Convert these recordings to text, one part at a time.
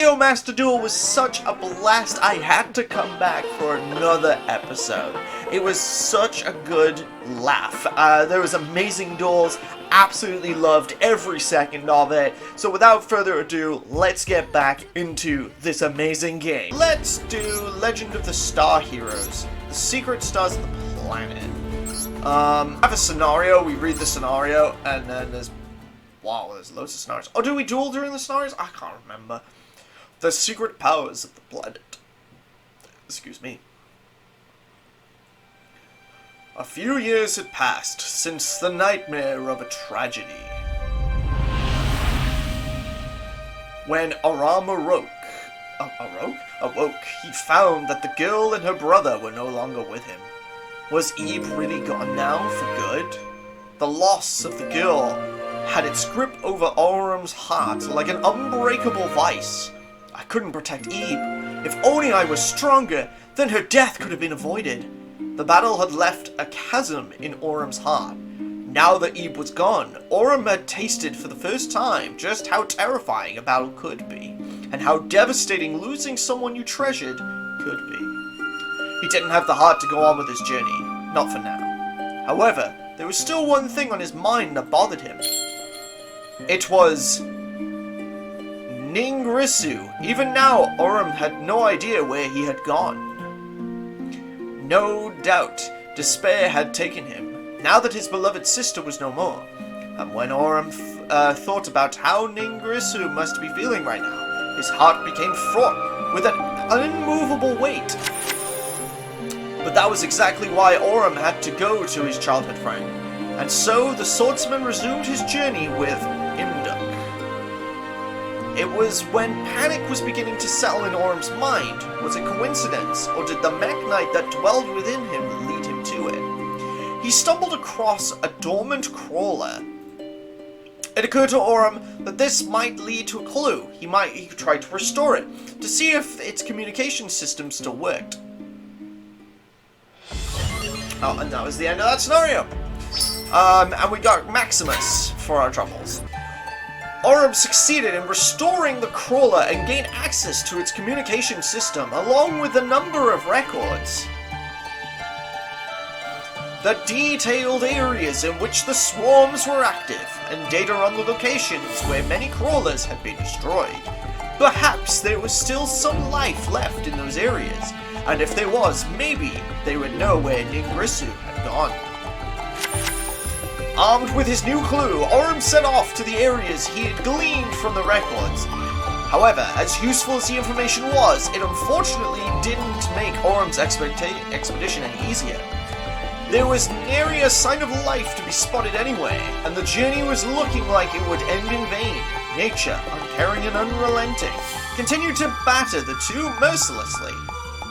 Yu-Gi-Oh! Master Duel was such a blast, I had to come back for another episode. It was such a good laugh. There was amazing duels, absolutely loved every second of it. So without further ado, let's get back into this amazing game. Let's do Legend of the Star Heroes, the secret stars of the planet. I have a scenario, we read the scenario, and then there's loads of scenarios. Oh, do we duel during the scenarios? I can't remember. The secret powers of the planet. Excuse me. A few years had passed since the nightmare of a tragedy. When Aram awoke, he found that the girl and her brother were no longer with him. Was Eve really gone now for good? The loss of the girl had its grip over Aram's heart like an unbreakable vice. I couldn't protect Eve. If only I was stronger, then her death could have been avoided. The battle had left a chasm in Aram's heart. Now that Eve was gone, Aram had tasted for the first time just how terrifying a battle could be, and how devastating losing someone you treasured could be. He didn't have the heart to go on with his journey, not for now. However, there was still one thing on his mind that bothered him. It was Ningirsu. Even now, Aram had no idea where he had gone. No doubt, despair had taken him, now that his beloved sister was no more. And when Aram thought about how Ningirsu must be feeling right now, his heart became fraught with an unmovable weight. But that was exactly why Aram had to go to his childhood friend. And so the swordsman resumed his journey with Imduk. It was when panic was beginning to settle in Aram's mind. Was it coincidence, or did the mech knight that dwelled within him lead him to it? He stumbled across a dormant crawler. It occurred to Aram that this might lead to a clue. He could try to restore it, to see if its communication system still worked. Oh, and that was the end of that scenario. And we got Maximus for our troubles. Aram succeeded in restoring the crawler and gained access to its communication system, along with a number of records. The detailed areas in which the swarms were active, and data on the locations where many crawlers had been destroyed. Perhaps there was still some life left in those areas, and if there was, maybe they would know where Ningirsu had gone. Armed with his new clue, Aram set off to the areas he had gleaned from the records. However, as useful as the information was, it unfortunately didn't make Aram's expedition any easier. There was nary a sign of life to be spotted anyway, and the journey was looking like it would end in vain. Nature, uncaring and unrelenting, continued to batter the two mercilessly.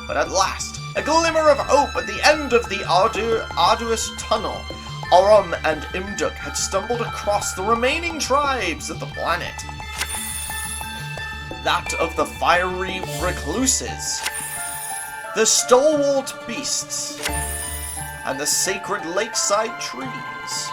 But at last, a glimmer of hope at the end of the arduous tunnel, Aram and Imduk had stumbled across the remaining tribes of the planet. That of the fiery recluses, the stalwart beasts, and the sacred lakeside trees.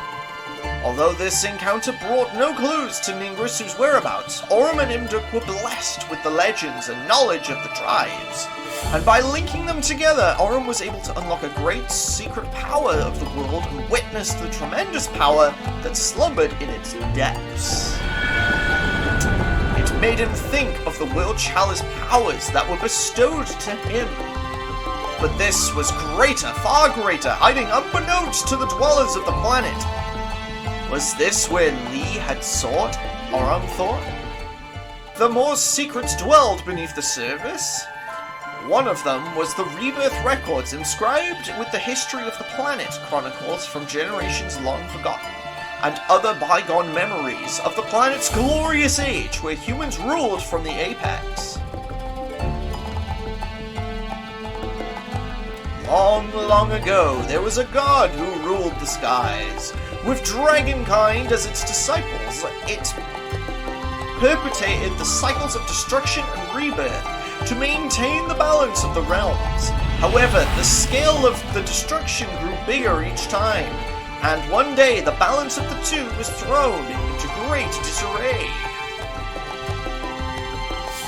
Although this encounter brought no clues to Ningirsu's whereabouts, Aram and Imduk were blessed with the legends and knowledge of the tribes. And by linking them together, Aram was able to unlock a great secret power of the world and witness the tremendous power that slumbered in its depths. It made him think of the World Chalice powers that were bestowed to him. But this was greater, far greater, hiding unbeknownst to the dwellers of the planet. Was this where Lee had sought, Aram thought? The more secrets dwelled beneath the surface. One of them was the rebirth records inscribed with the history of the planet, chronicles from generations long forgotten, and other bygone memories of the planet's glorious age where humans ruled from the apex. Long, long ago, there was a god who ruled the skies. With dragonkind as its disciples, it perpetuated the cycles of destruction and rebirth to maintain the balance of the realms. However, the scale of the destruction grew bigger each time, and one day the balance of the two was thrown into great disarray.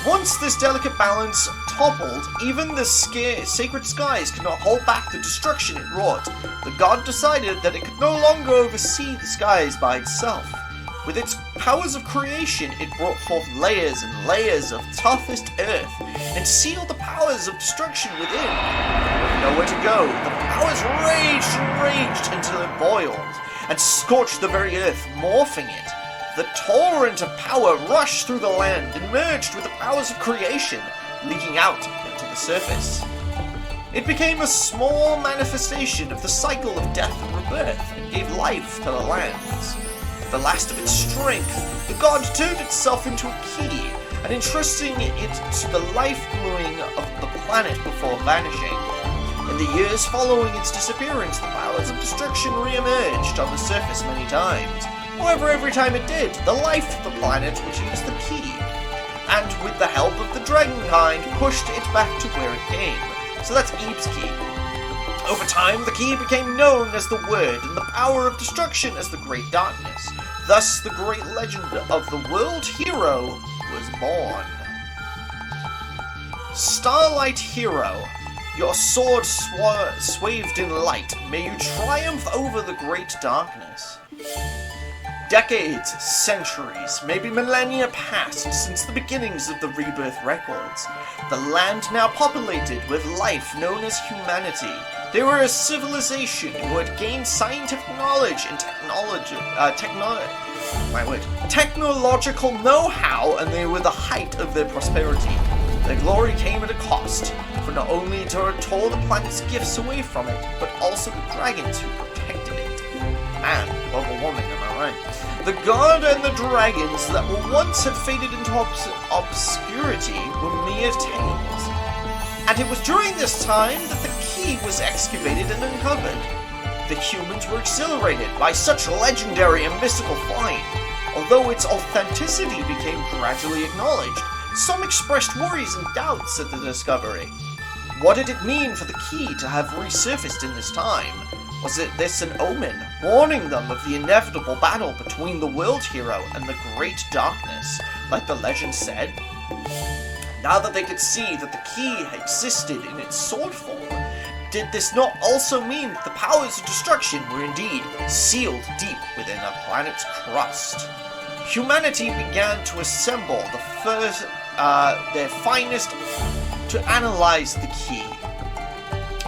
Once this delicate balance toppled, even the sacred skies could not hold back the destruction it wrought. The god decided that it could no longer oversee the skies by itself. With its powers of creation, it brought forth layers and layers of toughest earth, and sealed the powers of destruction within. With nowhere to go, the powers raged and raged until it boiled, and scorched the very earth, morphing it. The torrent of power rushed through the land and merged with the powers of creation, leaking out into the surface. It became a small manifestation of the cycle of death and rebirth, and gave life to the lands. At the last of its strength, the god turned itself into a key, and entrusting it to the life-gluing of the planet before vanishing. In the years following its disappearance, the powers of destruction re-emerged on the surface many times. However, every time it did, the life of the planet would use the key, and with the help of the dragonkind, pushed it back to where it came. So that's Eve's key. Over time, the key became known as the Word, and the power of destruction as the Great Darkness. Thus, the great legend of the world hero was born. Starlight Hero, your sword swathed in light, may you triumph over the great darkness. Decades, centuries, maybe millennia passed since the beginnings of the Rebirth records. The land now populated with life known as humanity. They were a civilization who had gained scientific knowledge and technological know-how, and they were the height of their prosperity. Their glory came at a cost, for not only to tore the planet's gifts away from it, but also the dragons who protected it. Man, global warming, am I right? The god and the dragons that were once had faded into obscurity were mere tales. And it was during this time that the key was excavated and uncovered. The humans were exhilarated by such legendary and mystical find. Although its authenticity became gradually acknowledged, some expressed worries and doubts at the discovery. What did it mean for the key to have resurfaced in this time? Was this an omen, warning them of the inevitable battle between the world hero and the great darkness, like the legend said? Now that they could see that the key existed in its sword form, did this not also mean that the powers of destruction were indeed sealed deep within a planet's crust? Humanity began to assemble their finest to analyze the key.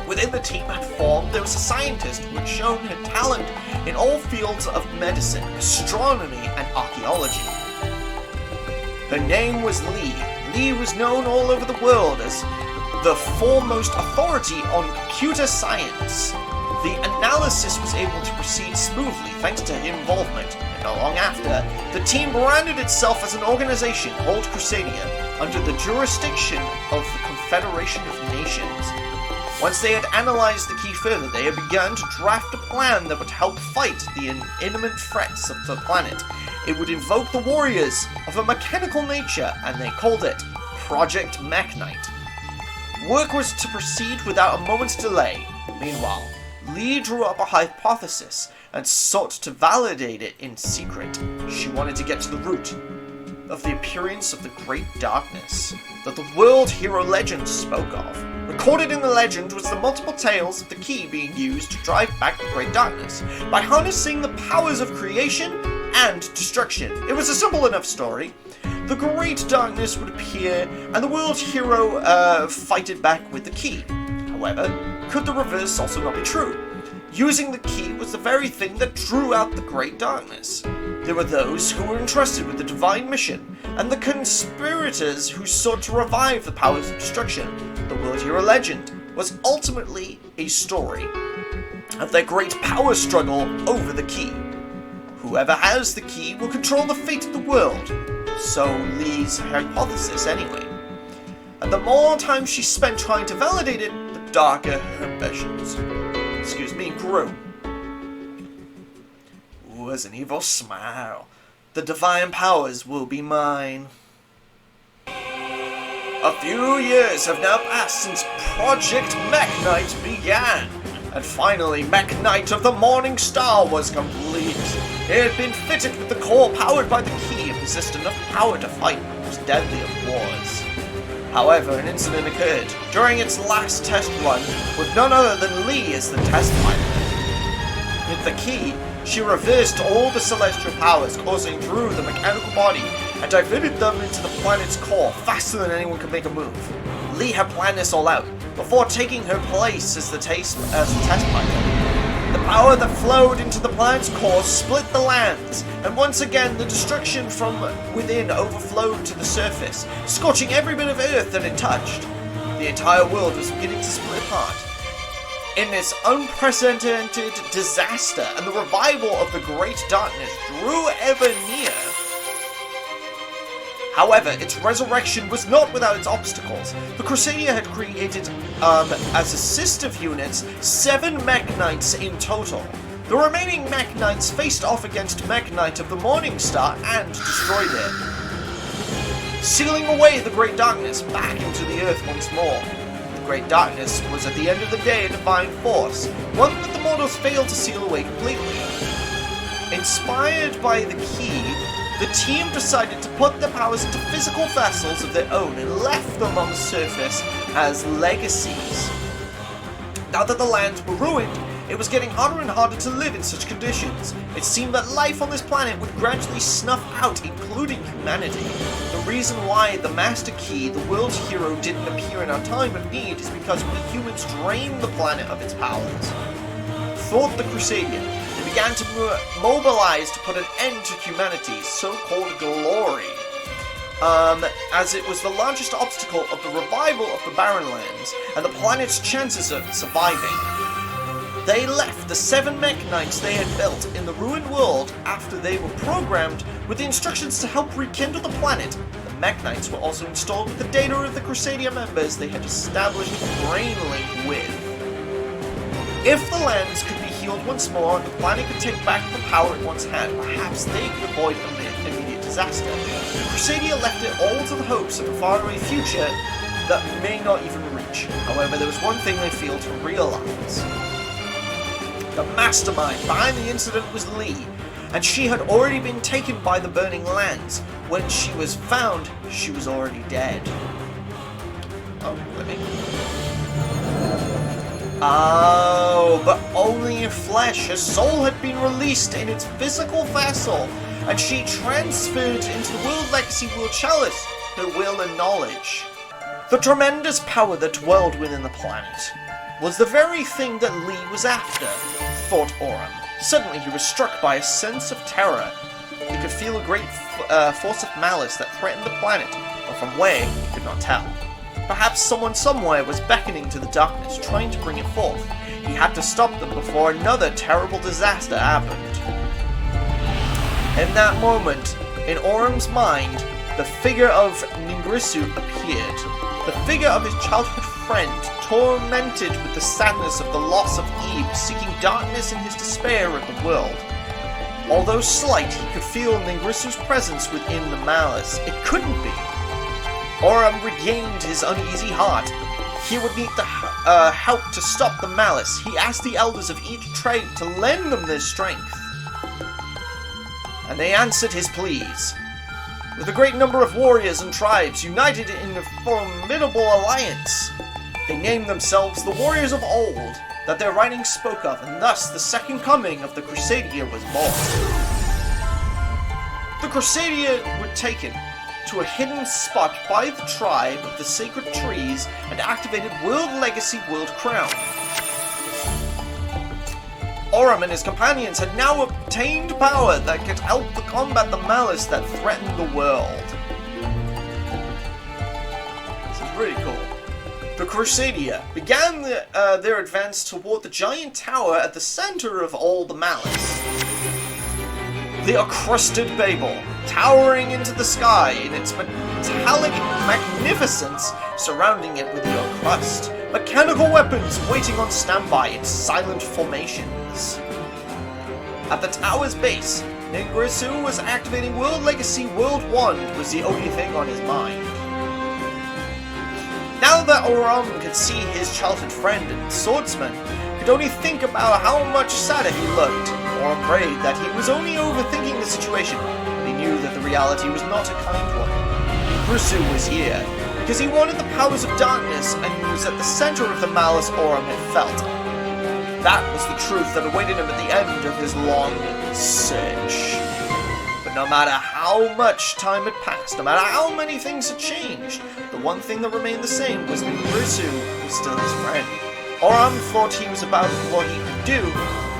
Within the team had formed, there was a scientist who had shown her talent in all fields of medicine, astronomy, and archaeology. Her name was Lee. Lee was known all over the world as the foremost authority on computer science. The analysis was able to proceed smoothly thanks to her involvement, and not long after, the team branded itself as an organization called Crusadia, under the jurisdiction of the Confederation of Nations. Once they had analyzed the key further, they had begun to draft a plan that would help fight the imminent threats of the planet. It would invoke the warriors of a mechanical nature, and they called it Project Mech-Knight. Work was to proceed without a moment's delay. Meanwhile, Lee drew up a hypothesis and sought to validate it in secret. She wanted to get to the root of the appearance of the Great Darkness that the world hero legend spoke of. Recorded in the legend was the multiple tales of the key being used to drive back the Great Darkness by harnessing the powers of creation and destruction. It was a simple enough story. The Great Darkness would appear, and the world hero fight it back with the key. However, could the reverse also not be true? Using the key was the very thing that drew out the Great Darkness. There were those who were entrusted with the divine mission, and the conspirators who sought to revive the powers of destruction. The world hero legend was ultimately a story of their great power struggle over the key. Whoever has the key will control the fate of the world. So Lee's hypothesis anyway. And the more time she spent trying to validate it, the darker her ambitions grew. Ooh, as an evil smile. The divine powers will be mine. A few years have now passed since Project Mech-Knight began, and finally Mech-Knight of the Morning Star was complete. It had been fitted with the core powered by the key and possessed enough power to fight most deadly of wars. However, an incident occurred during its last test run with none other than Lee as the test pilot. With the key, she reversed all the celestial powers coursing through the mechanical body and diverted them into the planet's core faster than anyone could make a move. Lee had planned this all out before taking her place as the test pilot. The power that flowed into the planet's core split the lands, and once again the destruction from within overflowed to the surface, scorching every bit of Earth that it touched. The entire world was beginning to split apart. In this unprecedented disaster, and the revival of the Great Darkness drew ever near. However, its resurrection was not without its obstacles. The Crusadia had created, as assistive units, 7 Mech Knights in total. The remaining Mech Knights faced off against Mech Knight of the Morning Star and destroyed it, sealing away the Great Darkness back into the Earth once more. The Great Darkness was at the end of the day a divine force, one that the mortals failed to seal away completely. Inspired by the key, the team decided to put their powers into physical vessels of their own and left them on the surface as legacies. Now that the lands were ruined, it was getting harder and harder to live in such conditions. It seemed that life on this planet would gradually snuff out, including humanity. The reason why the Master Key, the world's hero, didn't appear in our time of need is because we humans drained the planet of its powers. Thought the Crusadia, they began to mobilize to put an end to humanity's so-called glory, as it was the largest obstacle of the revival of the Barren Lands and the planet's chances of surviving. They left the 7 Mech Knights they had built in the ruined world after they were programmed with the instructions to help rekindle the planet. The Mech Knights were also installed with the data of the Crusadia members they had established a brain link with. If the lands could be healed once more and the planet could take back the power it once had, perhaps they could avoid immediate disaster. The Crusadia left it all to the hopes of a faraway future that may not even reach. However, there was one thing they failed to realize. The mastermind behind the incident was Lee, and she had already been taken by the burning lands. When she was found, she was already dead. Oh, living. Oh, but only in flesh. Her soul had been released in its physical vessel, and she transferred into the World Legacy World Chalice her will and knowledge. The tremendous power that dwelled within the planet was the very thing that Lee was after, thought Oram. Suddenly he was struck by a sense of terror. He could feel a great force of malice that threatened the planet, but from where he could not tell. Perhaps someone somewhere was beckoning to the darkness, trying to bring it forth. He had to stop them before another terrible disaster happened. In that moment, in Oram's mind, the figure of Ningrisu appeared. The figure of his childhood friend, tormented with the sadness of the loss of Eve, seeking darkness in his despair of the world. Although slight, he could feel Ningrisu's presence within the malice. It couldn't be. Oram regained his uneasy heart. He would need the help to stop the malice. He asked the elders of each trade to lend them their strength, and they answered his pleas. With a great number of warriors and tribes united in a formidable alliance, they named themselves the Warriors of Old, that their writings spoke of, and thus the second coming of the Crusadia was born. The Crusadia were taken to a hidden spot by the tribe of the sacred trees and activated World Legacy World Crown. Oram and his companions had now obtained power that could help to combat the malice that threatened the world. This is really cool. The Crusadia began their advance toward the giant tower at the center of all the malice. The encrusted Babel, towering into the sky in its metallic magnificence, surrounding it with the crust, mechanical weapons waiting on standby in silent formations. At the tower's base, Ningrisu was activating World Legacy World 1 was the only thing on his mind. Now that Oram could see his childhood friend and swordsman, could only think about how much sadder he looked. Oram prayed that he was only overthinking the situation, but he knew that the reality was not a kind one. Ningrusu was here, because he wanted the powers of darkness and he was at the center of the malice Aurum had felt. That was the truth that awaited him at the end of his long search. But no matter how much time had passed, no matter how many things had changed, the one thing that remained the same was Ningrusu was still his friend. Aurum thought he was about what he could do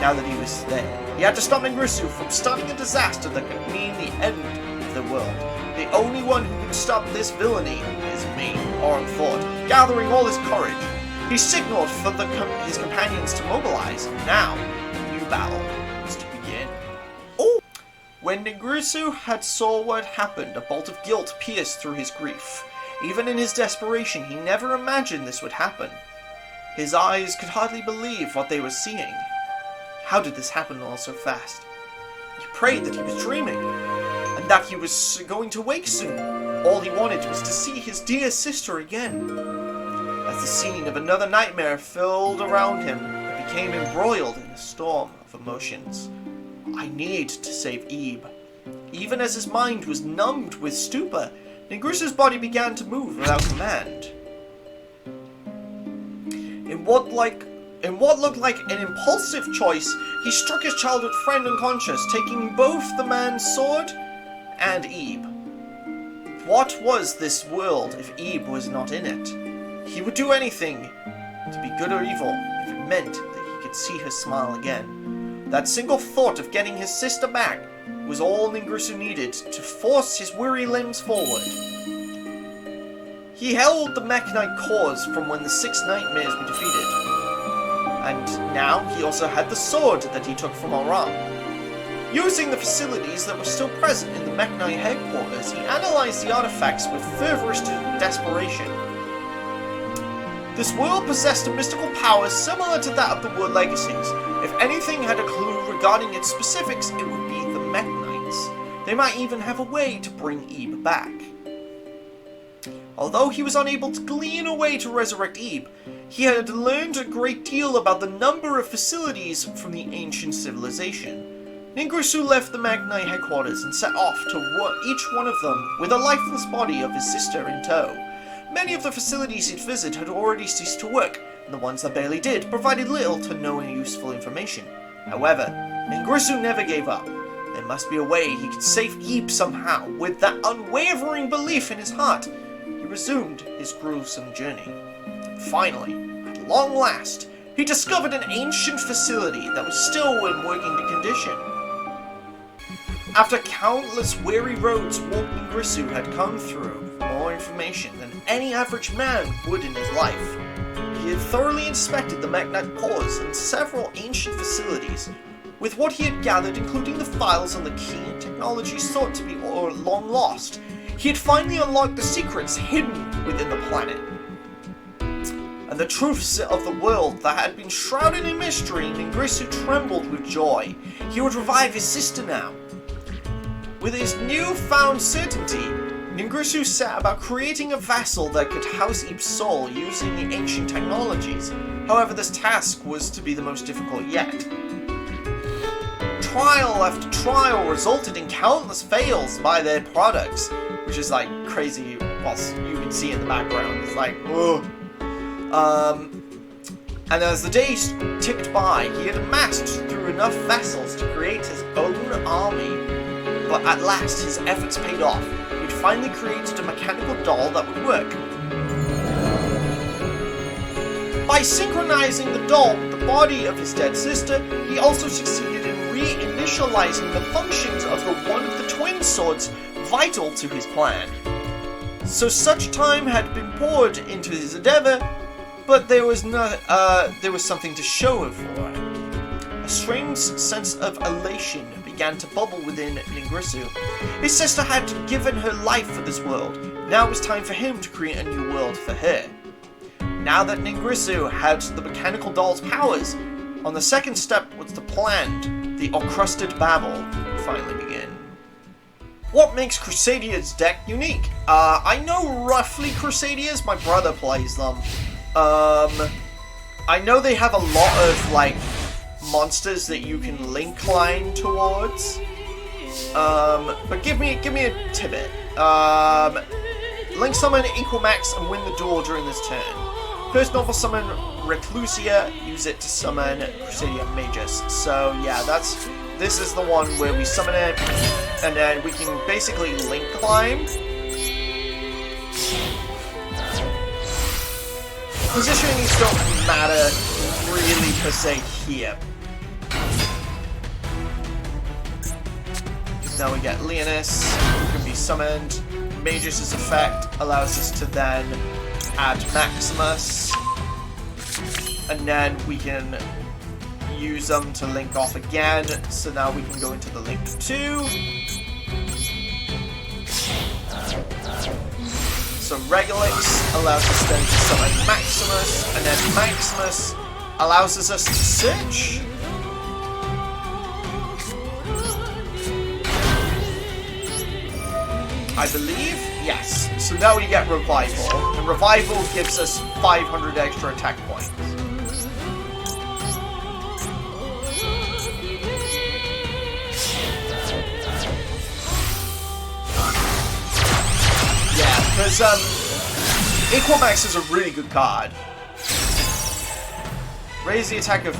now that he was there. He had to stop Ningrusu from starting a disaster that could mean the end of the world. The only one who could stop this villainy is me, Aurum thought, gathering all his courage. He signaled for his companions to mobilize. Now, a new battle was to begin. Oh! When Ningrusu had saw what happened, a bolt of guilt pierced through his grief. Even in his desperation, he never imagined this would happen. His eyes could hardly believe what they were seeing. How did this happen all so fast? He prayed that he was dreaming, and that he was going to wake soon. All he wanted was to see his dear sister again. As the scene of another nightmare filled around him, he became embroiled in a storm of emotions. I need to save Ebe. Even as his mind was numbed with stupor, Ningrusu's body began to move without command. In what looked like an impulsive choice, he struck his childhood friend unconscious, taking both the man's sword and Ebe. What was this world if Ebe was not in it? He would do anything, to be good or evil, if it meant that he could see her smile again. That single thought of getting his sister back was all Ningrusu needed to force his weary limbs forward. He held the mechanite cores from when the 6 nightmares were defeated. And now he also had the sword that he took from Aurum. Using the facilities that were still present in the mechanite headquarters, he analyzed the artifacts with fervorous desperation. This world possessed a mystical power similar to that of the World Legacies. If anything had a clue regarding its specifics, it would be the mechanites. They might even have a way to bring Ebe back. Although he was unable to glean a way to resurrect Ebe, he had learned a great deal about the number of facilities from the ancient civilization. Ningrusu left the Magnite headquarters and set off to each one of them with the lifeless body of his sister in tow. Many of the facilities he'd visited had already ceased to work, and the ones that barely did provided little to no useful information. However, Ningrusu never gave up. There must be a way he could save Ebe somehow. With that unwavering belief in his heart, he resumed his gruesome journey. Finally, at long last, he discovered an ancient facility that was still in working condition. After countless weary roads Ningrusu had come through, more information than any average man would in his life. He had thoroughly inspected the Magnite cores and several ancient facilities. With what he had gathered, including the files on the key and technologies thought to be long lost, he had finally unlocked the secrets hidden within the planet. And the truths of the world that had been shrouded in mystery, Ningrusu trembled with joy. He would revive his sister now. With his newfound certainty, Ningrusu set about creating a vessel that could house Ebe's soul using the ancient technologies. However, this task was to be the most difficult yet. Trial after trial resulted in countless fails by their products, which is like crazy, well, you can see in the background, it's like, ugh. And as the days ticked by, he had amassed through enough vessels to create his own army. But at last, his efforts paid off. He'd finally created a mechanical doll that would work. By synchronizing the doll with the body of his dead sister, he also succeeded in reinitializing the functions of one of the twin swords vital to his plan. So such time had been poured into his endeavor, but there was something to show for it. A strange sense of elation began to bubble within Ningrusu. His sister had given her life for this world. Now it was time for him to create a new world for her. Now that Ningrusu had the mechanical doll's powers, on the second step was the planned, the Encrusted Babel would finally begin. What makes Crusadia's deck unique? I know roughly Crusadias, my brother plays them. I know they have a lot of, like, monsters that you can link line towards. But give me a tidbit. Link summon equal max and win the duel during this turn. First normal summon Reclusia, use it to summon Crusadia Magus. So yeah, this is the one where we summon it, and then we can basically link climb. Positionings don't matter really per se here. Now we get Leonis, who can be summoned. Magus' effect allows us to then add Maximus, and then we can use them to link off again. So now we can go into the Link 2. So Regulix allows us then to summon Maximus, and then Maximus allows us to search. I believe? Yes. So now we get Revival, and Revival gives us 500 extra attack points. Yeah, because Equalmax is a really good card. Raise the attack of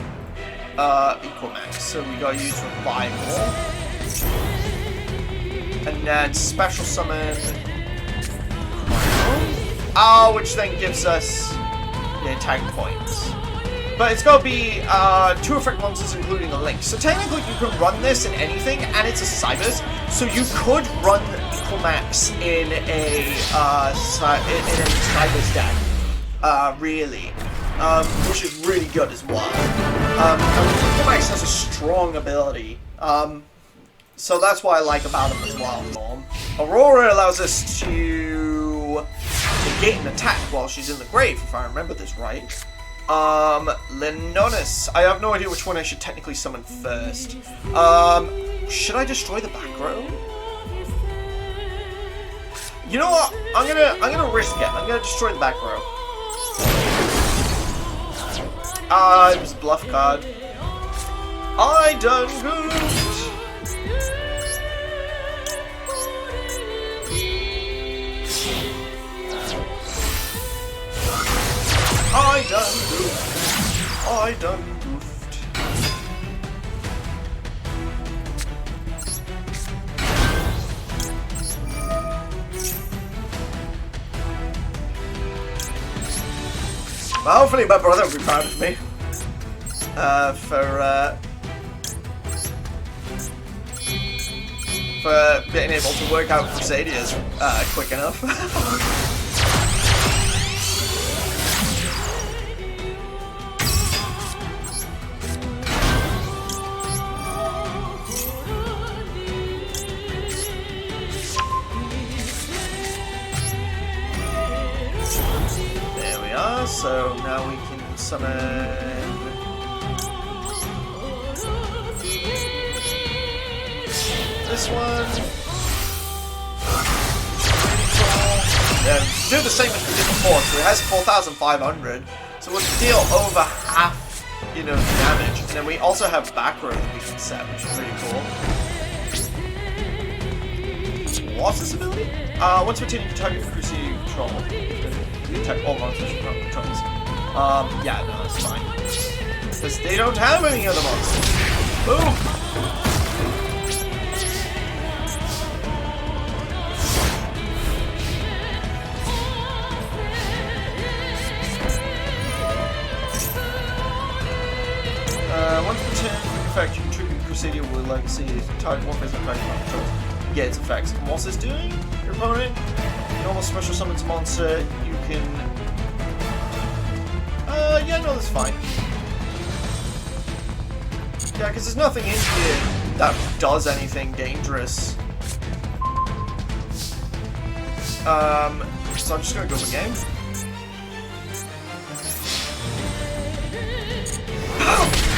Equalmax, so we gotta use Revival. And then special summon, which then gives us the attack points. But it's got to be 2 effect monsters, including a link. So technically, you can run this in anything, and it's a Cybers. So you could run Equalmax in a Cybers deck, really, which is really good as well. Equalmax has a strong ability. So that's what I like about him as well. Aurora allows us to negate an attack while she's in the grave, if I remember this right. Lenonis. I have no idea which one I should technically summon first. Should I destroy the back row? You know what? I'm gonna risk it. I'm gonna destroy the back row. It was a bluff card. I done goofed. I done goofed. I done goofed. Well, hopefully my brother will be proud of me. For being able to work out Crusadias quick enough. So now we can summon this one. Do the same as we did before, so it has 4,500. So we'll deal over half, damage. And then we also have back row that we can set, which is pretty cool. What's this ability? Once we're taking target Crusader control. Attack all monsters from controls. Yeah, no, that's fine. Because they don't have any other monsters. Boom! Once per turn, quick effect, you can tribute Crusadia with Legacy, target one person effect on controls. Yeah, its effects. And what's this doing? Your opponent? Normal special summons monster, you can... yeah, no, that's fine. Yeah, because there's nothing in here that does anything dangerous. So I'm just gonna go for game.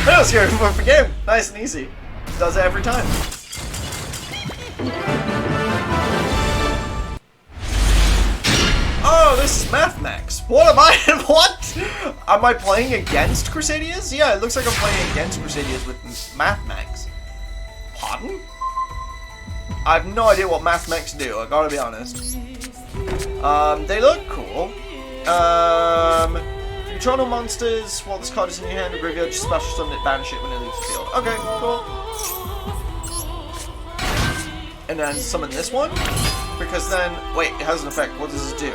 That was going for game! Nice and easy. Does it every time. Oh, this is Mathmax. What am I? What? Am I playing against Crusadias? Yeah, it looks like I'm playing against Crusadias with Mathmax. Pardon? I have no idea what Mathmax do, I gotta be honest. They look cool. If you control monsters while this card is in your hand or graveyard, just special summon it, banish it when it leaves the field. Okay, cool. And then summon this one, because then, wait, it has an effect. What does this do?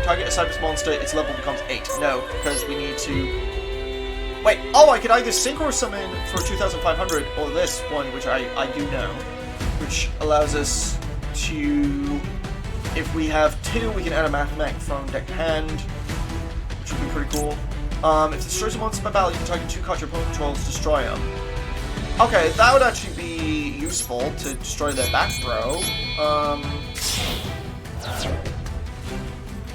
Target a Cypress monster, its level becomes 8. No, because we need to... Wait, oh, I could either synchro summon for 2,500, or this one, which I do know, which allows us to... If we have 2, we can add a Mathematic from deck to hand, which would be pretty cool. If it destroys a monster by battle, you can target 2 cards your opponent controls, destroy them. Okay, that would actually be useful to destroy their back row.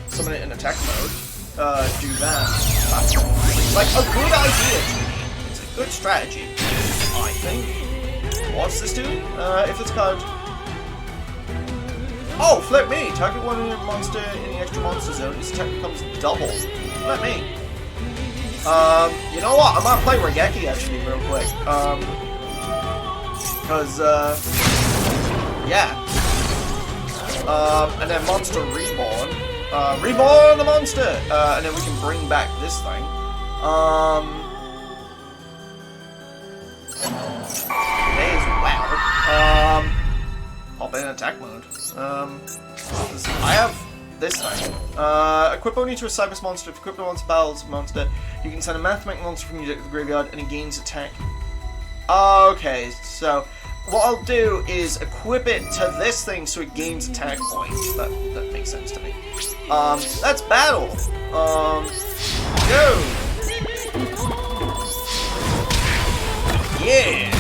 Summon it in attack mode. Do that. Like a good idea to me. It's a good strategy, I think. What's this do? If it's card. Oh, flip me! Target one monster in the extra monster zone. Its attack becomes double. Flip me. You know what? I'm gonna play Regeki actually real quick. Because, yeah. And then Monster Reborn. Reborn the monster! And then we can bring back this thing. May as well. Pop in attack mode. I have this thing. Equip only to a Cypress monster. If equipped monster battles monster, you can send a Mathematic monster from your deck to the graveyard and it gains attack. Okay, so what I'll do is equip it to this thing so it gains attack points. That makes sense to me. Let's battle. Go. Yeah.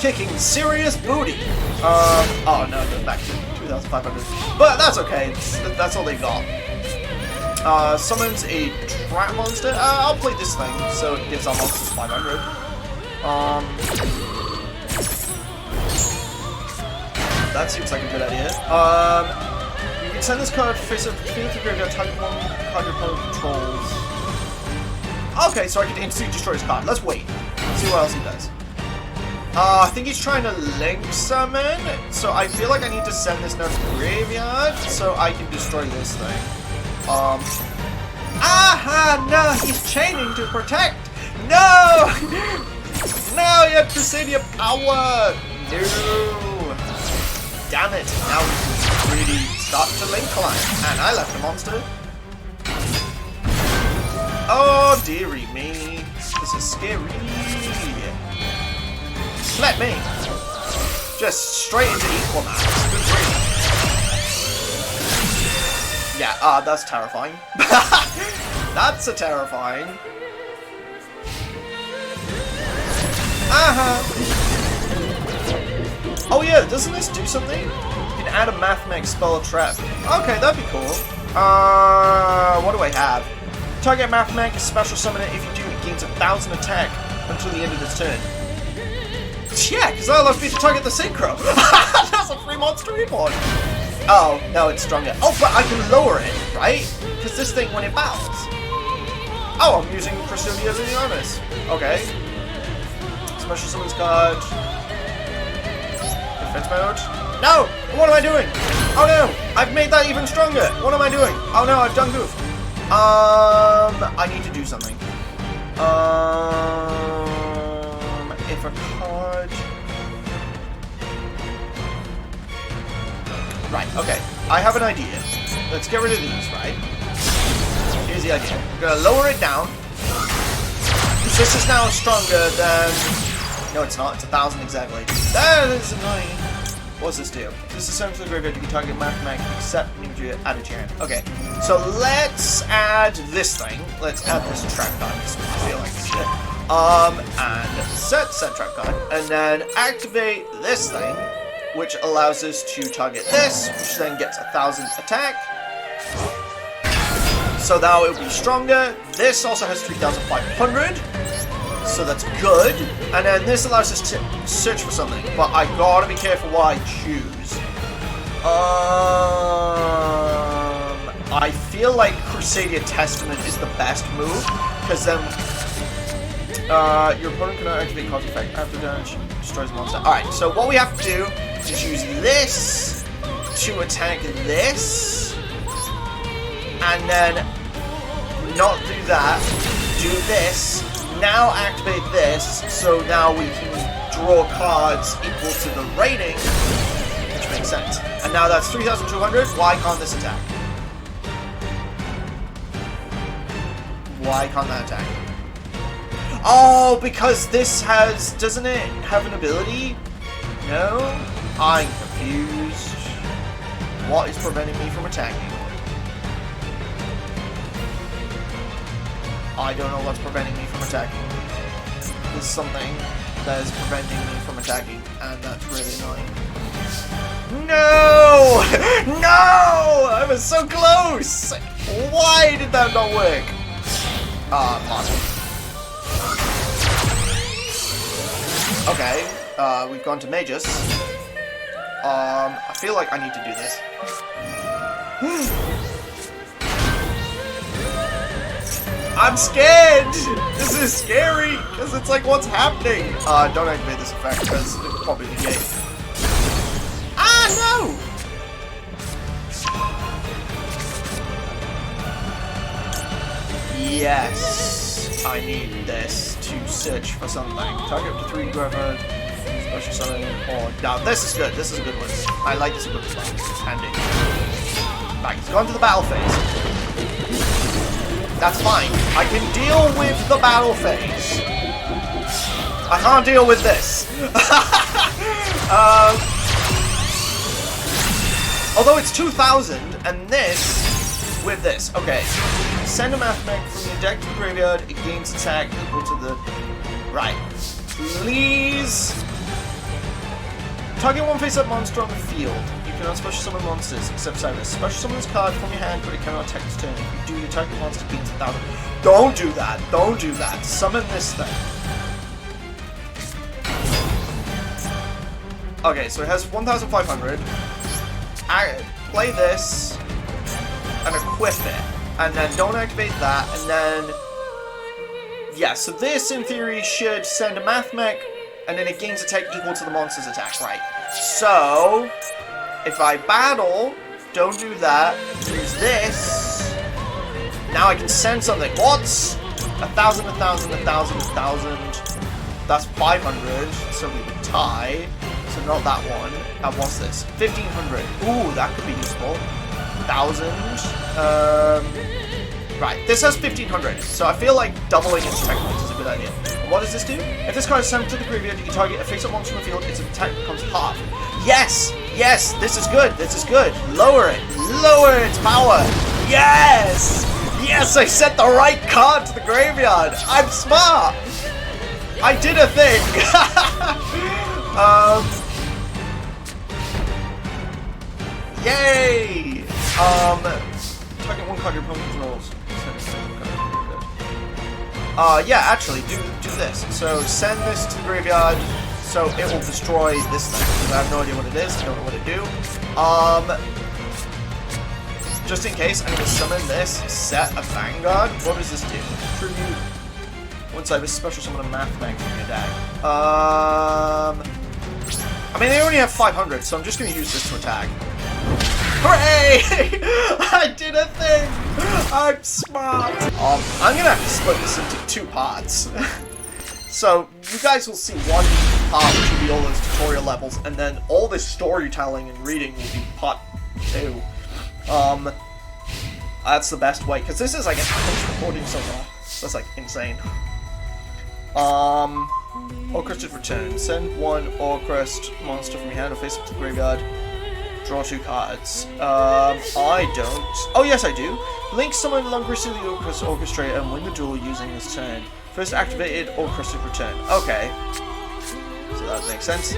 Kicking serious booty. Oh no, go back to 2,500. But that's okay. That's all they got. Summons a trap monster. I'll play this thing so it gives our monsters 500. That seems like a good idea. You can send this card face up to the graveyard, target one card your opponent controls. Okay, so I can instantly destroy his card. Let's wait. See what else he does. I think he's trying to link summon, so I feel like I need to send this now to the graveyard so I can destroy this thing. Aha! No, he's chaining to protect! No! No, you have Crusadia power! No! Damn it! Now we can really start to link climb. And I left a monster. Oh, dearie me. This is scary. Let me! Just straight into Equinox. Good grief. Yeah, that's terrifying. That's a terrifying. Oh yeah, doesn't this do something? You can add a Mathematic spell trap. Okay, that'd be cool. What do I have? Target Mathematic, special summon it. If you do, it gains 1,000 attack until the end of this turn. Yeah, because that allows me to target the Synchro. That's a free monster reborn. Oh, no, it's stronger. Oh, but I can lower it, right? Because this thing, when it battles. Oh, I'm using Crusadia Leonis. Okay. Special summons card. Defense mode. No! What am I doing? Oh no! I've made that even stronger! What am I doing? Oh no, I've done goof. I need to do something. If a card... Right, okay. I have an idea. Let's get rid of these, right? Here's the idea. I'm gonna lower it down. Because this is now stronger than... No, it's not. It's 1,000 exactly. That is annoying. What's this do? This is sent to the graveyard. You can target Mathematic except you add it to your hand. Okay. So let's add this thing. Let's add this trap card. I feel like shit. And set trap card. And then activate this thing, which allows us to target this, which then gets 1,000 attack. So now it will be stronger. This also has 3,500. So that's good. And then this allows us to search for something. But I gotta be careful what I choose. I feel like Crusadia Testament is the best move. Because then your opponent cannot activate cause effect after damage destroys a monster. Alright, so what we have to do is use this to attack this, and then not do that, do this, now activate this, so now we can draw cards equal to the rating, which makes sense. And now that's 3,200, why can't this attack? Why can't that attack? Oh, because this has, doesn't it have an ability? No? I'm confused. What is preventing me from attacking? I don't know what's preventing me from attacking. There's something that is preventing me from attacking, and that's really annoying. No! No! I was so close! Why did that not work? Possible. Okay, we've gone to Magus. I feel like I need to do this. I'm scared! This is scary! Because it's like, what's happening? Don't activate this effect, because it'll probably negate. Ah, no! Yes! I need this to search for something. Target up to 3 whoever, special summon, or... Now, this is good. This is a good one. I like this equipment spell. It's handy. Right, it's gone to the battle phase. That's fine. I can deal with the battle phase. I can't deal with this. Although it's 2,000, and this with this. Okay. Send a mathemech from your deck to the graveyard. It gains attack equal to the... Right. Please. Target one face-up monster on the field. You cannot special summon monsters except Cyrus. Special summon this card from your hand, but it cannot attack this turn. If you do, your target monster gains 1,000. Don't do that. Don't do that. Summon this thing. Okay, so it has 1,500. Play this and equip it. And then don't activate that, and then... Yeah, so this, in theory, should send a mathemech, and then it gains attack equal to the monster's attack, right? So, if I battle, don't do that, use this, now I can send something. What? 1,000, 1,000, 1,000, 1,000. That's 500, so we would tie. So not that one. What's this? 1,500. Ooh, that could be useful. 1,000. Right, this has 1,500, so I feel like doubling its attack points is a good idea. And what does this do? If this card is sent to the graveyard, you can target a face-up monster on the field, its attack becomes half. Yes! Yes! This is good! This is good! Lower it! Lower its power! Yes! Yes! I sent the right card to the graveyard! I'm smart! I did a thing! Yay! Target one card your opponent controls. Yeah, actually, do this. So send this to the graveyard, so it will destroy this thing. Because I have no idea what it is. I don't know what to do. Just in case, I'm gonna summon this. Set a Vanguard. What does this do? Tribute. Once I have a special summon a mathemech from your deck. I mean, they only have 500, so I'm just gonna use this to attack. Hooray! I did a thing! I'm smart! I'm gonna have to split this into 2 parts. So, you guys will see one part which will be all those tutorial levels, and then all this storytelling and reading will be part 2. That's the best way, because this is like an hour's recording so far. That's like insane. O-Artistry return. Send 1 O-Artistry monster from your hand or face up to the graveyard. Draw 2 cards. I don't. Oh, yes, I do. Link summon Lungricity O-Artistry and win the duel using this turn. First activated O-Artistry return. Okay. So that makes sense.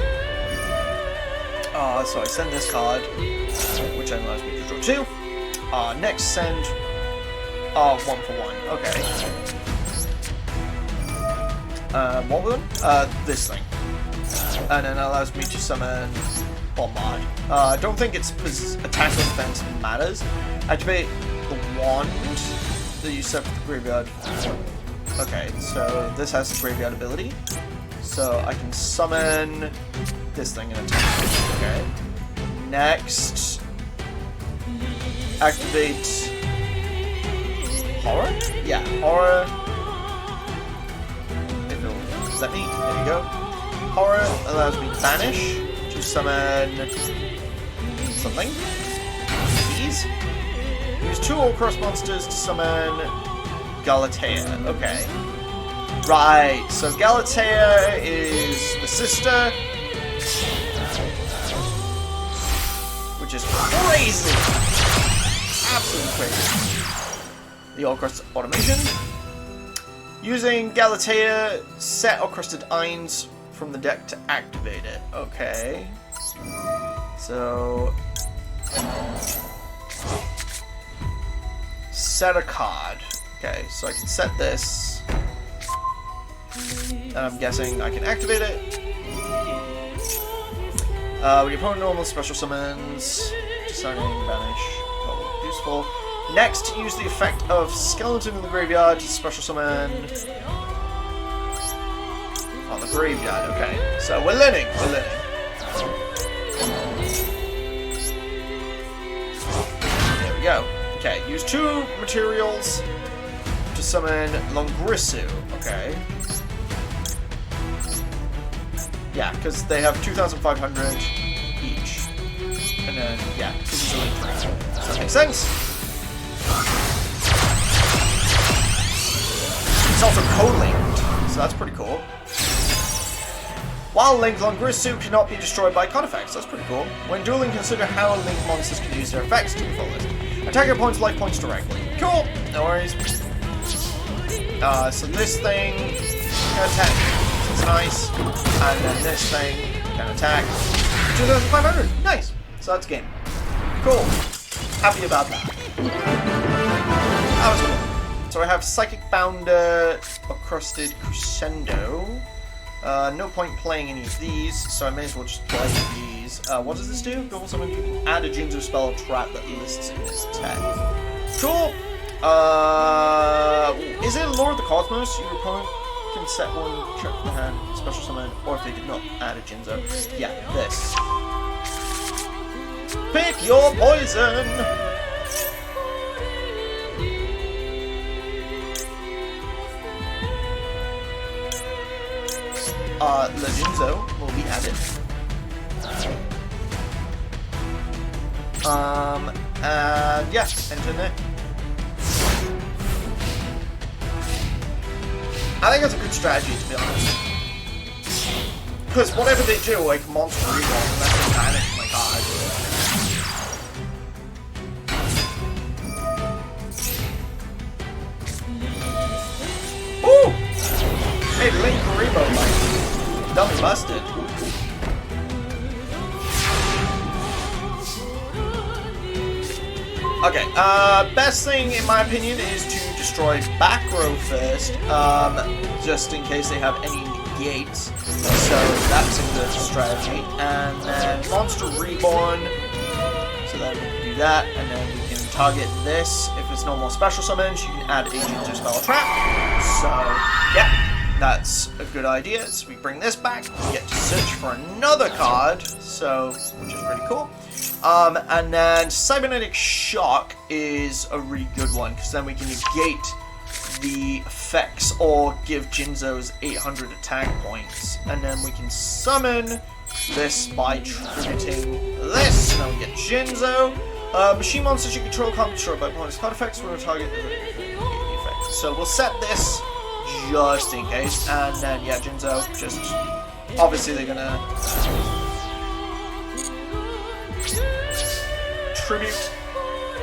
So I send this card, which allows me to draw 2. Next send 1 for 1. Okay. What one? This thing. And then allows me to summon Bombard. I don't think its attack or defense matters. Activate the wand that you set for the graveyard. Okay, so this has the graveyard ability. So I can summon this thing and attack. Okay. Next, activate horror? Yeah, horror. Let me, there you go. Horror allows me to banish, to summon something. These. Use 2 all-cross monsters to summon Galatea. Okay. Right, so Galatea is the sister, which is crazy. Absolutely crazy. The all-cross automation. Using Galatea, set all-crusted Eins from the deck to activate it. Okay. So set a card. Okay, so I can set this. And I'm guessing I can activate it. When your opponent normal special summons, deciding banish. Oh, useful. Next, use the effect of Skeleton in the Graveyard to special summon on the graveyard. Okay, so we're learning. We're learning. There we go. Okay, use 2 materials to summon Longrisu. Okay. Yeah, because they have 2,500 each. And then, yeah, this is a link. Does that make sense? It's also co-linked, so that's pretty cool. While linked, Longrisu cannot be destroyed by con effects. That's pretty cool. When dueling, consider how linked monsters can use their effects to the fullest. Attack your opponent's life points directly. Cool! No worries. So this thing can attack. It's nice. And then this thing can attack. 2,500. Nice. So that's game. Cool. Happy about that. That was cool. So I have Psychic Bounder, Accrusted Crescendo. No point playing any of these, so I may as well just play these. What does this do? Double summon, you can add a Jinzo spell or trap that lists in this tag. Cool! Is it Lord of the Cosmos? Your opponent can set one check from the hand, special summon, or if they did not add a Jinzo. Yeah, this. Pick your poison! Jinzo will be added. And yeah, enter it. I think that's a good strategy, to be honest. Because whatever they do, like monster reborn, unless they banish my card. Woo! Hey, Link Karibo, like, dummy busted. Okay, best thing in my opinion is to destroy back row first, just in case they have any negates. So that's a good strategy. And then Monster Reborn. So then we can do that, and then we can target this. If it's no more special summons, you can add agent to spell trap. So yeah, that's a good idea. So we bring this back, we get to search for another card, so which is pretty cool. And then Cybernetic Shock is a really good one, because then we can negate the effects or give Jinzo's 800 attack points. And then we can summon this by tributing this. And then we get Jinzo. Machine monsters you control can't be destroyed by opponent's card effects when a target effect. So we'll set this just in case. And then, yeah, Jinzo, just obviously they're gonna tribute.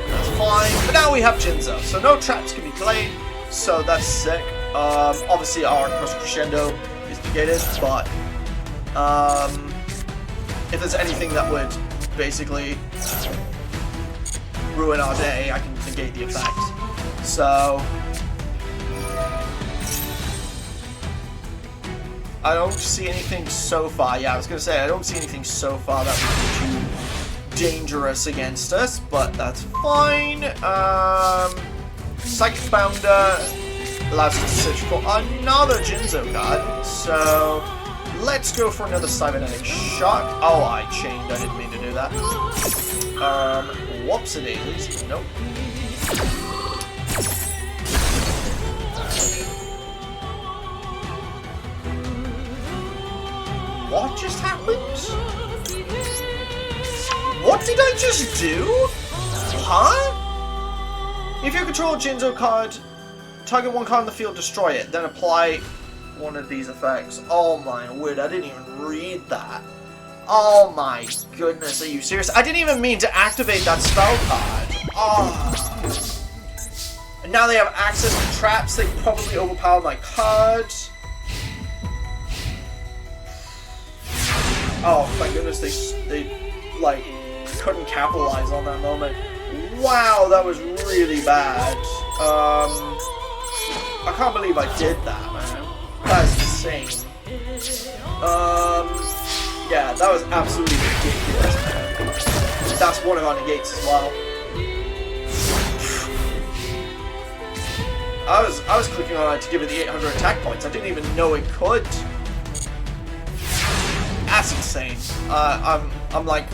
That's fine. But now we have Jinzo, so no traps can be played. So that's sick. Obviously our Crescendo is negated, but if there's anything that would basically ruin our day, I can negate the effect. So I don't see anything so far. Yeah, I was gonna say I don't see anything so far that would be too dangerous against us, but that's fine. Psychic Bounder allows us to search for another Jinzo card, so let's go for another Cybernetic Shock. Oh, I chained, I didn't mean to do that. Whoops-a-daisies. Nope. What just happened? What did I just do? Huh? If you control a Jinzo card, target one card in the field, destroy it, then apply one of these effects. Oh my word, I didn't even read that. Oh my goodness, are you serious? I didn't even mean to activate that spell card. Oh. And now they have access to traps, they can probably overpower my cards. Oh, thank goodness they like, couldn't capitalize on that moment. Wow, that was really bad. I can't believe I did that, man. That's insane. Yeah, that was absolutely ridiculous, man. That's one of our negates as well. I was clicking on it to give it the 800 attack points. I didn't even know it could. That's insane. I'm like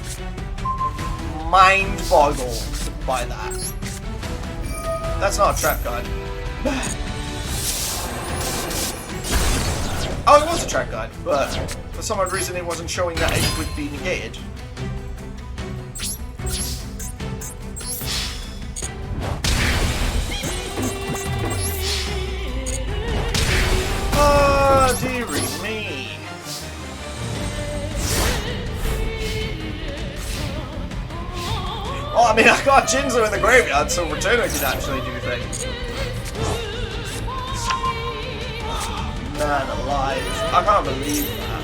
mind boggled by that. That's not a trap guard. Oh, it was a trap guard, but for some odd reason it wasn't showing that it would be negated. Oh, dearie me. Oh, I mean, I got Jinzo in the graveyard, so Returner can actually do things. Man alive. I can't believe that.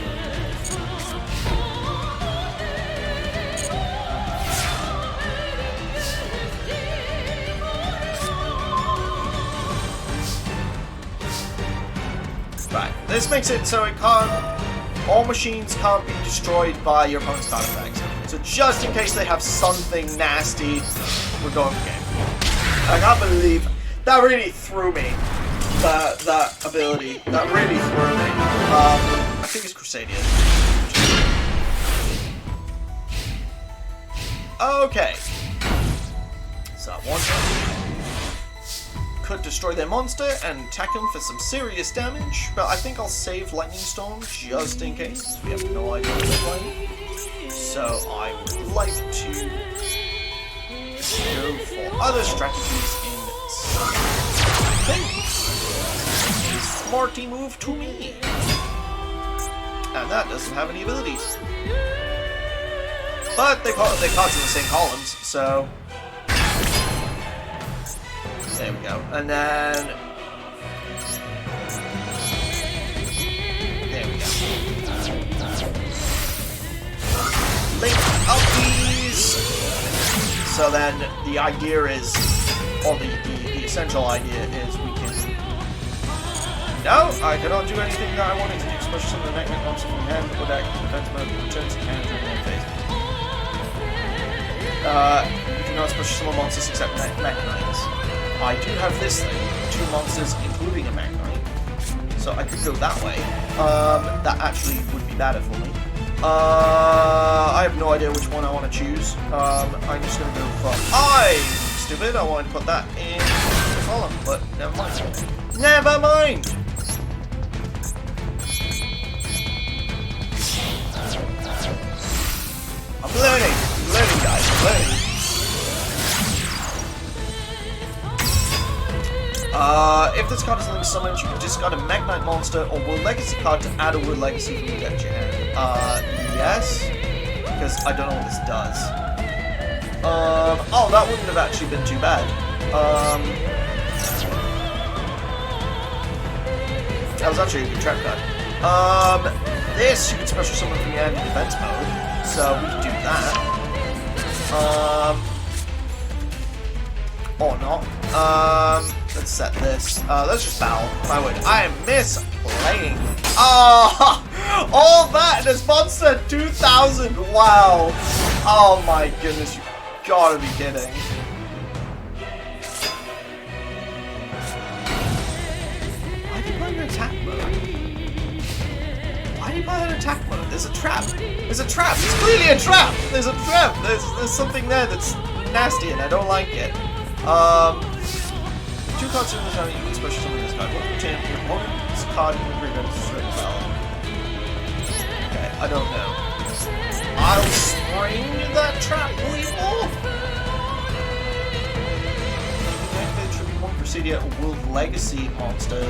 Right, this makes it so it can't... all machines can't be destroyed by your opponent's card effects. So just in case they have something nasty, we're going for game. I can't believe... that really threw me. That ability. That really threw me. I think it's Crusadia. Okay. So one could destroy their monster and attack him for some serious damage, but I think I'll save Lightning Storm just in case. We have no idea what they're playing. So I would like to go for other strategies in something. Smarty move to me. And that doesn't have any abilities. But they cards in the same columns, so there we go. And then there we go. Link up these. So then the idea is, or the essential idea is we can. No, I cannot do anything that I wanted to do, especially some of the magnet monster from hand or deck, defense mode, returns to hand during one phase. You cannot special summon monsters except Mechanites. I do have this thing, 2 monsters including a Mechanite, so I could go that way. That actually would be better for me. I have no idea which one I want to choose. I'm just going to go for... I'm stupid, I wanted to put that in the column, but never mind. Never mind! I'm learning guys, I'm learning. If this card is linked summoned, you can discard a Mechanight monster or World Legacy card to add a World Legacy from your deck to your hand. Yes, because I don't know what this does. Oh, that wouldn't have actually been too bad. That was actually a good trap card. This you can special summon from your hand in defense mode, so we can do that. Or not. Let's set this. Let's just battle. My word, I am misplaying. Oh, all that in a monster 2000. Wow. Oh my goodness, you gotta be kidding. Why do you play in attack mode? Why do you play in attack mode? There's a trap. There's a trap. There's clearly a trap. There's a trap. There's something there that's nasty and I don't like it. Two cards in this hand, you can special summon this card. What will change your opponent's card in your graveyard is straight spell? Okay, I don't know. I'll spring that trap weevil. Activate tribute one Presidia World Legacy monster.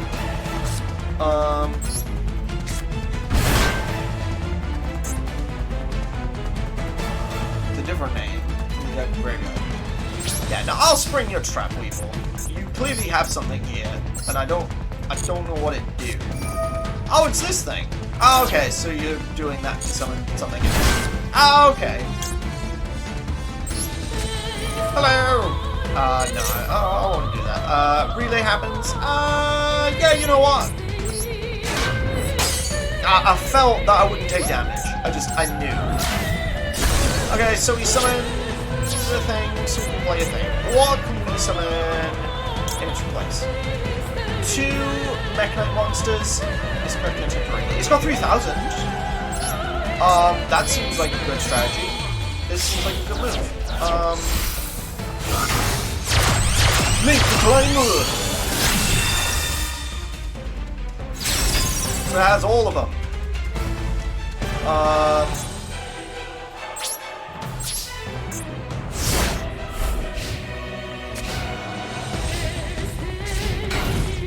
It's a different name from the graveyard. Yeah, now I'll spring your trap weevil. You clearly have something here, and I don't know what it do. Oh, it's this thing. Oh, okay, so you're doing that to summon something else. Oh, okay. Hello. No, I won't do that. Relay happens. Yeah, you know what? I felt that I wouldn't take damage. I knew. Okay, so we summon a thing, so we can play a thing. What can we summon in its place? 2 Mechanite monsters. This card can temporarily. It's got 3,000. That seems like a good strategy. This seems like a good move. Link the Climber! It has all of them.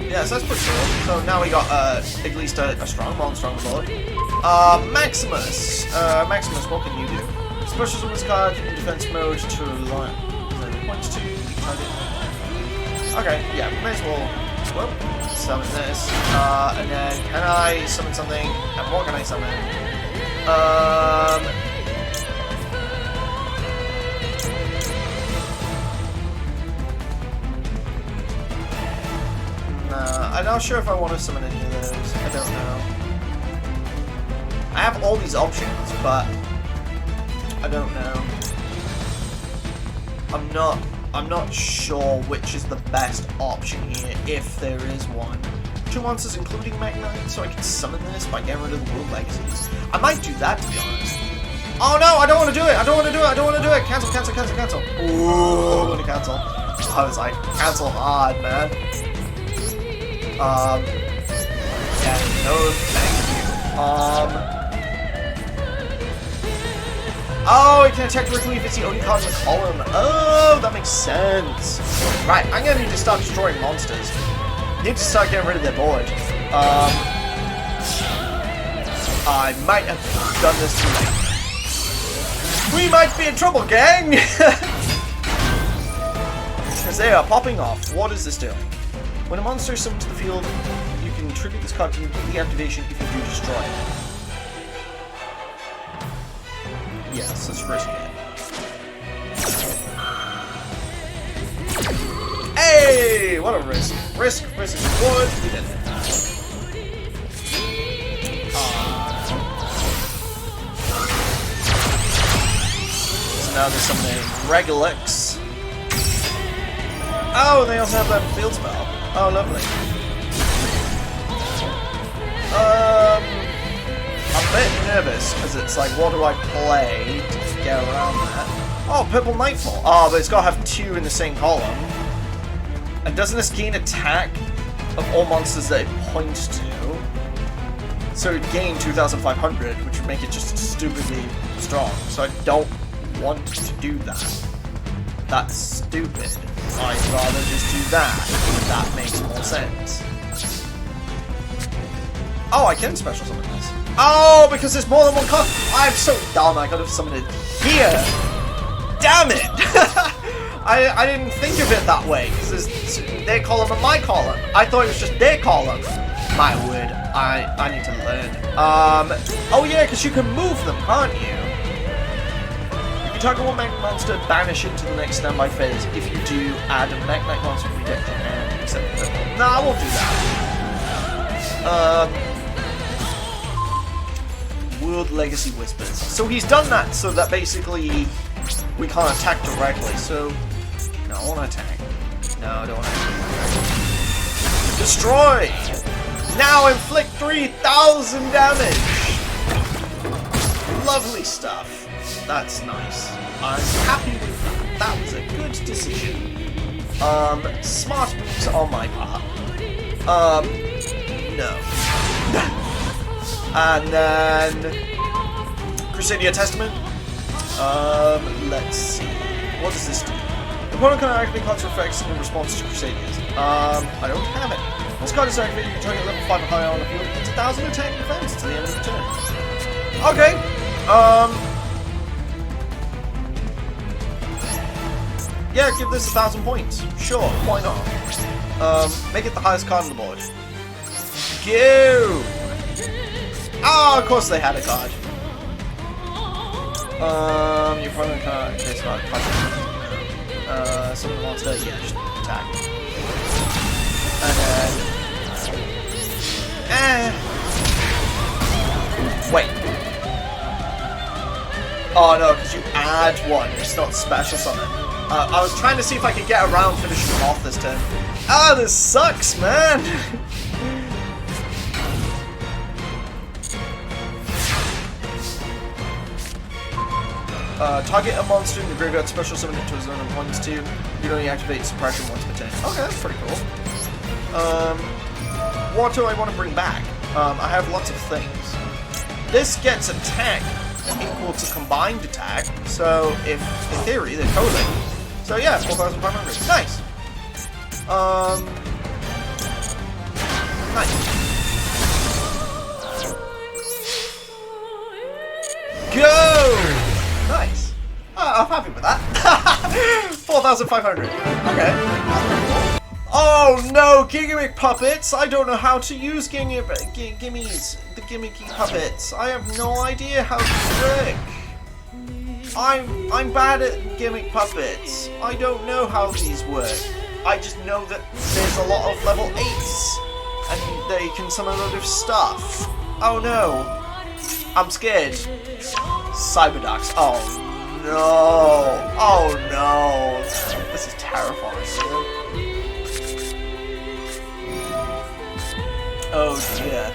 Yeah, so that's pretty cool. So now we got at least a strong lord. Maximus. Maximus, what can you do? Special summon this card in defense mode to rely points to target. Okay, yeah, we may as well summon this. And then can I summon something? And what can I summon? I'm not sure if I want to summon any of those. I don't know. I have all these options, but I don't know. I'm not sure which is the best option here, if there is one. 2 monsters including Magnite, so I can summon this by getting rid of the World Legacies. I might do that, to be honest. Oh no, I don't want to do it! I don't want to do it! I don't want to do it! Cancel, cancel, cancel, cancel. Ooh, I'm gonna cancel. I was like, cancel hard, man. Yeah, no thank you. Oh, it can attack directly if it's the only card in the column. Oh, that makes sense. Right, I'm gonna need to start destroying monsters. Need to start getting rid of their board. I might have done this too late. We might be in trouble, gang! Because they are popping off. What is this doing? When a monster is summoned to the field, you can tribute this card to complete the activation if you do destroy it. Yes, let's risk it. Hey! What a risk. Risk is reward. We did it. So now there's something Regulix. Oh, they also have that field spell. Oh, lovely. I'm a bit nervous, because it's like, what do I play to get around that? Oh, Purple Nightfall. Oh, but it's got to have 2 in the same column. And doesn't this gain attack of all monsters that it points to? So it would gain 2,500, which would make it just stupidly strong. So I don't want to do that. That's stupid. I'd rather just do that. That makes more sense. Oh, I can special summon this. Oh, because there's more than one card. I'm so dumb. I could have summoned it here. Damn it! I didn't think of it that way. Because there's their column and my column. I thought it was just their column. My word. I need to learn. Oh yeah, because you can move them, can't you? Target one Magnite monster, banish it to the next standby phase. If you do, add a Magnite monster from your deck to hand, except for purple. No, I won't do that. World Legacy Whispers. So he's done that so that basically we can't attack directly. So, no, I want to attack. No, I don't want to attack. Destroy! Now inflict 3,000 damage! Lovely stuff. That's nice. I'm happy with that. that was a good decision. Smart moves on my part. No. And then Crusadia Testament. Let's see. What does this do? The opponent can activate contra effects in response to Crusadias. I don't have it. This card is activated, you can target level 5 or higher on the field. It's 1,000 attack defense to the end of the turn. Okay. Yeah, give this 1,000 points. Sure, why not? Make it the highest card on the board. Go! Ah, of course they had a card. Your opponent can't case card. Summon a monster, yeah, just attack. And then... Wait. Oh no, because you add one, it's not special summon. I was trying to see if I could get around finishing them off this turn. Ah, this sucks, man! Target a monster in the graveyard, special summon it to a zone of 1-2. You can only activate suppression once per turn. Okay, that's pretty cool. What do I want to bring back? I have lots of things. This gets attack equal to combined attack, so if, in theory, they're co-linked. So yeah, 4,500. Nice! Nice. Go! Nice. I'm happy with that. 4,500. Okay. Oh no, gimmick puppets! I don't know how to use gimmies. The gimmicky puppets. I have no idea how to work. I'm bad at gimmick puppets. I don't know how these work. I just know that there's a lot of level 8s and they can summon a load of stuff. Oh no. I'm scared. Cyberducks. Oh no. Oh no. This is terrifying. Oh dear.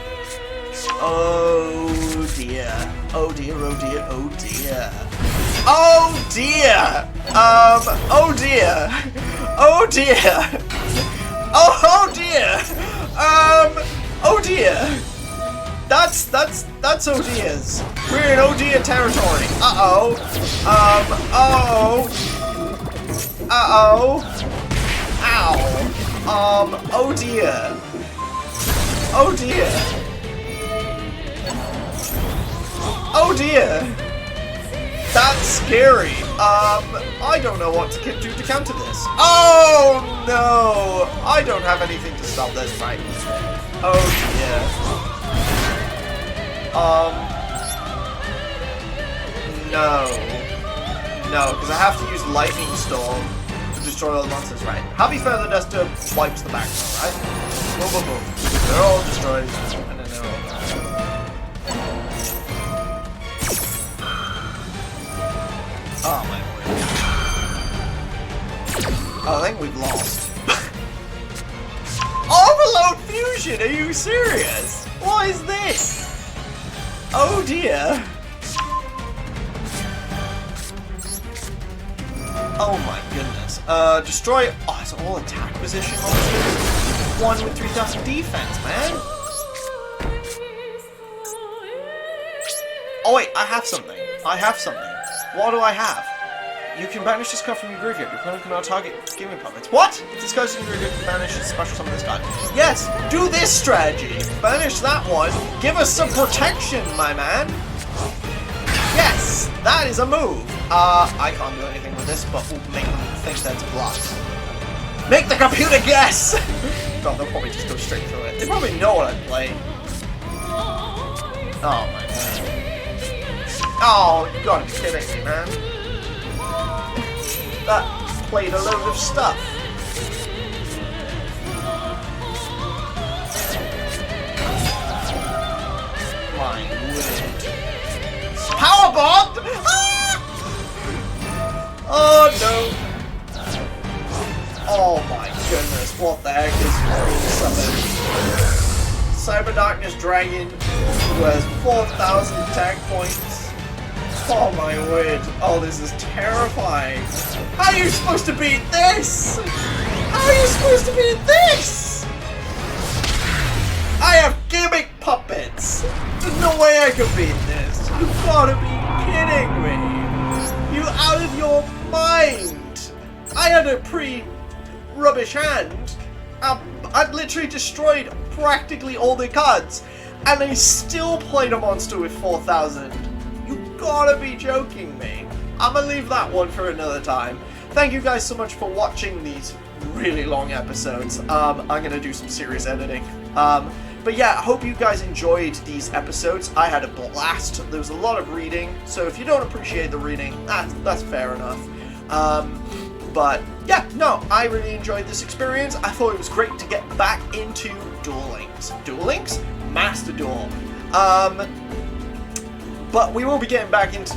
Oh dear. Oh dear, oh dear, oh dear. Oh dear! Oh dear! Oh dear! Oh dear! Oh dear! That's oh dear's. We're in oh dear territory. Uh-oh. Oh. Uh-oh. Ow. Oh dear. Oh dear. Oh dear. That's scary. I don't know what to do to counter this. Oh no! I don't have anything to stop this fight. Oh dear. No. No, because I have to use Lightning Storm to destroy all the monsters, right? Happy Feather Duster wipes the background, right? Boom, boom, boom. They're all destroyed, and then they're all gone. Oh my word. I think we've lost. Overload Fusion, are you serious? What is this? Oh dear. Oh my goodness. Destroy. Oh, it's all attack position monsters. One with 3,000 defense, man. Oh wait, I have something. I have something. What do I have? You can banish this card from your graveyard. Your opponent cannot target gimmick puppets. What? If this card's in your graveyard, you can banish its special summon this card. Yes, do this strategy. Banish that one. Give us some protection, my man. Yes, that is a move. I can't do anything with this, but we'll make them think that's blocked. Make the computer guess! No, they'll probably just go straight through it. They probably know what I'm playing. Oh my god. Oh, you gotta be kidding me, man. That played a load of stuff. My word. Power bomb! Ah! Oh no. Oh my goodness, what the heck is Cyber Darkness Dragon, who has 4,000 attack points. Oh my word. Oh, this is terrifying. How are you supposed to beat this? How are you supposed to beat this? I have gimmick puppets. There's no way I could beat this. You gotta be kidding me. You out of your mind. I had a pretty rubbish hand. I've literally destroyed practically all the cards. And I still played a monster with 4,000. You gotta be joking me. I'm gonna leave that one for another time. Thank you guys so much for watching these really long episodes. I'm gonna do some serious editing. But yeah, I hope you guys enjoyed these episodes. I had a blast. There was a lot of reading, so if you don't appreciate the reading, that's fair enough. But yeah, no, I really enjoyed this experience. I thought it was great to get back into Duel Links. Duel Links? Master Duel. But we will be getting back into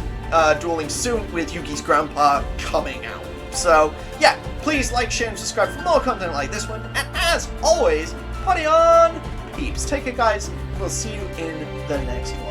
Duel Links soon with Yugi's grandpa coming out. So yeah, please like, share, and subscribe for more content like this one. And as always, party on, peeps. Take care, guys. We'll see you in the next one.